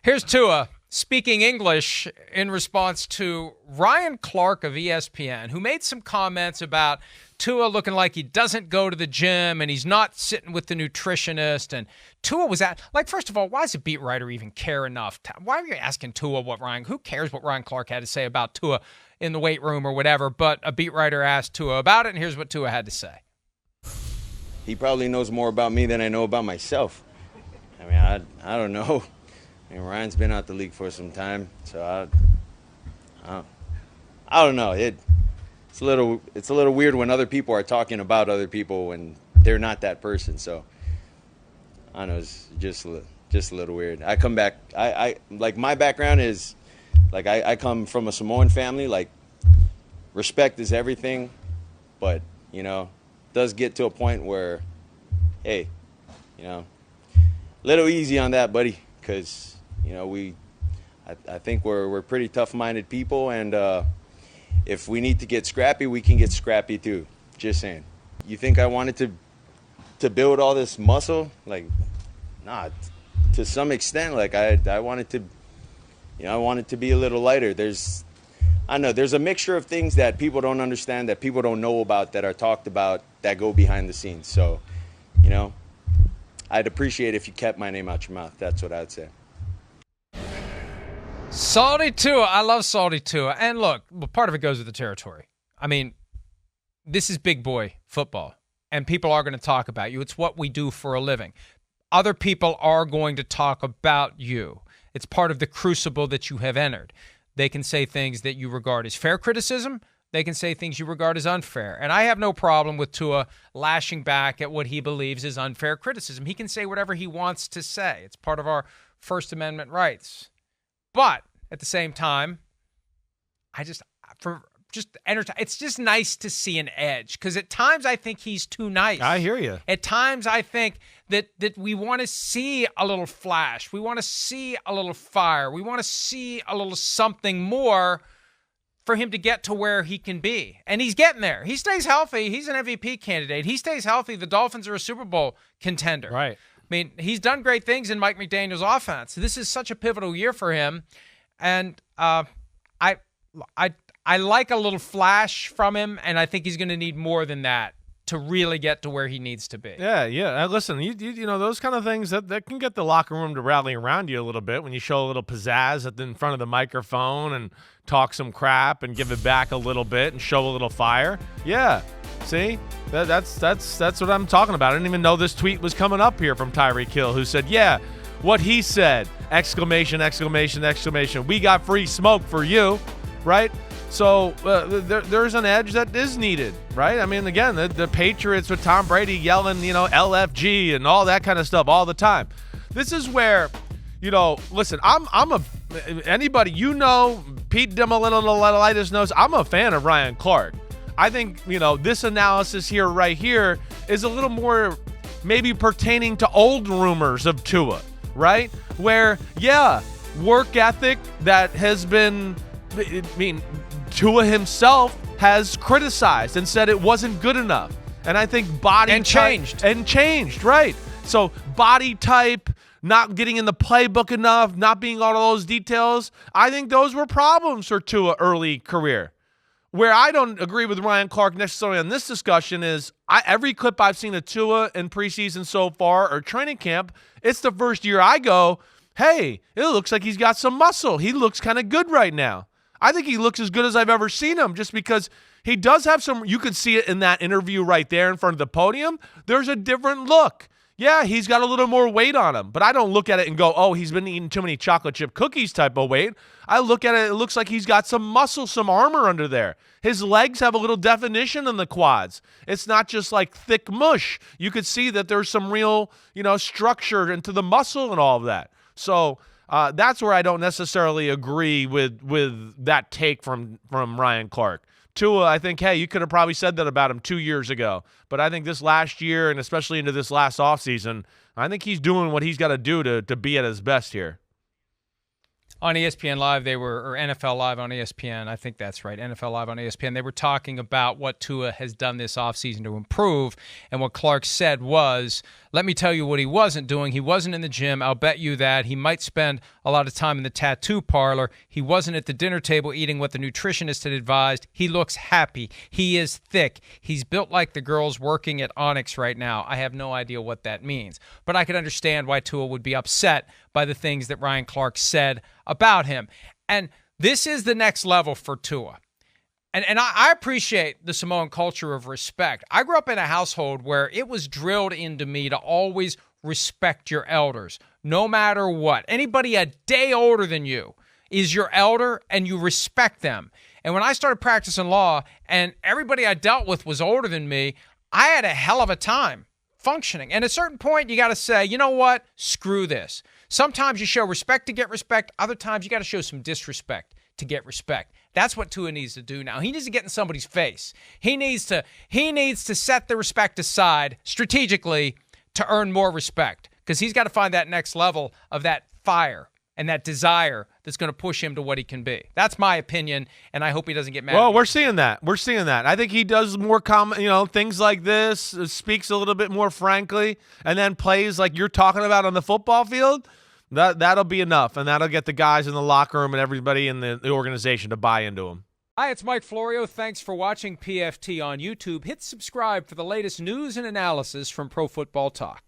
Here's Tua speaking English in response to Ryan Clark of ESPN, who made some comments about Tua looking like he doesn't go to the gym and he's not sitting with the nutritionist. And Tua was at, first of all, why does a beat writer even care enough? Why are you asking Tua who cares what Ryan Clark had to say about Tua in the weight room or whatever? But a beat writer asked Tua about it, and here's what Tua had to say. He probably knows more about me than I know about myself. I mean, I don't know. I mean, Ryan's been out the league for some time, so I don't know. It's a little weird when other people are talking about other people when they're not that person. So I don't know. It's just a little weird. I come back. I like my background is like I come from a Samoan family. Like respect is everything, but it does get to a point where, hey, a little easy on that, buddy, because. I think we're pretty tough-minded people, and if we need to get scrappy, we can get scrappy too. Just saying. You think I wanted to build all this muscle? Like, nah. To some extent, like I wanted to, I wanted to be a little lighter. There's a mixture of things that people don't understand, that people don't know about, that are talked about, that go behind the scenes. So, I'd appreciate if you kept my name out your mouth. That's what I'd say. Salty Tua. I love Salty Tua. And look, part of it goes with the territory. I mean, this is big boy football, and people are going to talk about you. It's what we do for a living. Other people are going to talk about you. It's part of the crucible that you have entered. They can say things that you regard as fair criticism. They can say things you regard as unfair. And I have no problem with Tua lashing back at what he believes is unfair criticism. He can say whatever he wants to say. It's part of our First Amendment rights. But at the same time, it's just nice to see an edge, because at times I think he's too nice. I hear you. At times I think that we want to see a little flash. We want to see a little fire. We want to see a little something more for him to get to where he can be. And he's getting there. He stays healthy. He's an MVP candidate. He stays healthy. The Dolphins are a Super Bowl contender. Right. I mean, he's done great things in Mike McDaniel's offense. This is such a pivotal year for him, and I like a little flash from him, and I think he's going to need more than that to really get to where he needs to be. Yeah. Listen, you know those kind of things that can get the locker room to rally around you a little bit when you show a little pizzazz in front of the microphone and talk some crap and give it back a little bit and show a little fire. Yeah. See, that's what I'm talking about. I didn't even know this tweet was coming up here from Tyreek Hill, who said, yeah, what he said, exclamation, exclamation, exclamation. We got free smoke for you, right? So there's an edge that is needed, right? I mean, again, the Patriots with Tom Brady yelling, LFG and all that kind of stuff all the time. This is where, listen, anybody, Pete Demolinitis knows I'm a fan of Ryan Clark. I think, this analysis right here is a little more maybe pertaining to old rumors of Tua, right? Where, work ethic that has been, Tua himself has criticized and said it wasn't good enough. And I think body and changed. And changed, right. So body type, not getting in the playbook enough, not being all those details, I think those were problems for Tua early career. Where I don't agree with Ryan Clark necessarily on this discussion is every clip I've seen of Tua in preseason so far or training camp, it's the first year I go, hey, it looks like he's got some muscle. He looks kind of good right now. I think he looks as good as I've ever seen him just because he does have some, you could see it in that interview right there in front of the podium. There's a different look. Yeah, he's got a little more weight on him, but I don't look at it and go, oh, he's been eating too many chocolate chip cookies type of weight. I look at it looks like he's got some muscle, some armor under there. His legs have a little definition in the quads. It's not just like thick mush. You could see that there's some real, structure into the muscle and all of that. So that's where I don't necessarily agree with that take from Ryan Clark. Tua, I think, hey, you could have probably said that about him 2 years ago. But I think this last year, and especially into this last offseason, I think he's doing what he's got to do to be at his best here. On ESPN Live, or NFL Live on ESPN, I think that's right, NFL Live on ESPN, they were talking about what Tua has done this offseason to improve, and what Clark said was, let me tell you what he wasn't doing. He wasn't in the gym. I'll bet you that. He might spend a lot of time in the tattoo parlor. He wasn't at the dinner table eating what the nutritionist had advised. He looks happy. He is thick. He's built like the girls working at Onyx right now. I have no idea what that means, but I could understand why Tua would be upset by the things that Ryan Clark said about him. And this is the next level for Tua. And I appreciate the Samoan culture of respect. I grew up in a household where it was drilled into me to always respect your elders, no matter what. Anybody a day older than you is your elder, and you respect them. And when I started practicing law and everybody I dealt with was older than me, I had a hell of a time functioning. And at a certain point, you got to say, you know what? Screw this. Sometimes you show respect to get respect. Other times you got to show some disrespect to get respect. That's what Tua needs to do now. He needs to get in somebody's face. He needs to set the respect aside strategically to earn more respect, because he's got to find that next level of that fire and that desire that's going to push him to what he can be. That's my opinion, and I hope he doesn't get mad. Well, we're seeing that. We're seeing that. I think he does more things like this, speaks a little bit more frankly, and then plays like you're talking about on the football field. That'll be enough, and that'll get the guys in the locker room and everybody in the organization to buy into him. Hi, it's Mike Florio. Thanks for watching PFT on YouTube. Hit subscribe for the latest news and analysis from Pro Football Talk.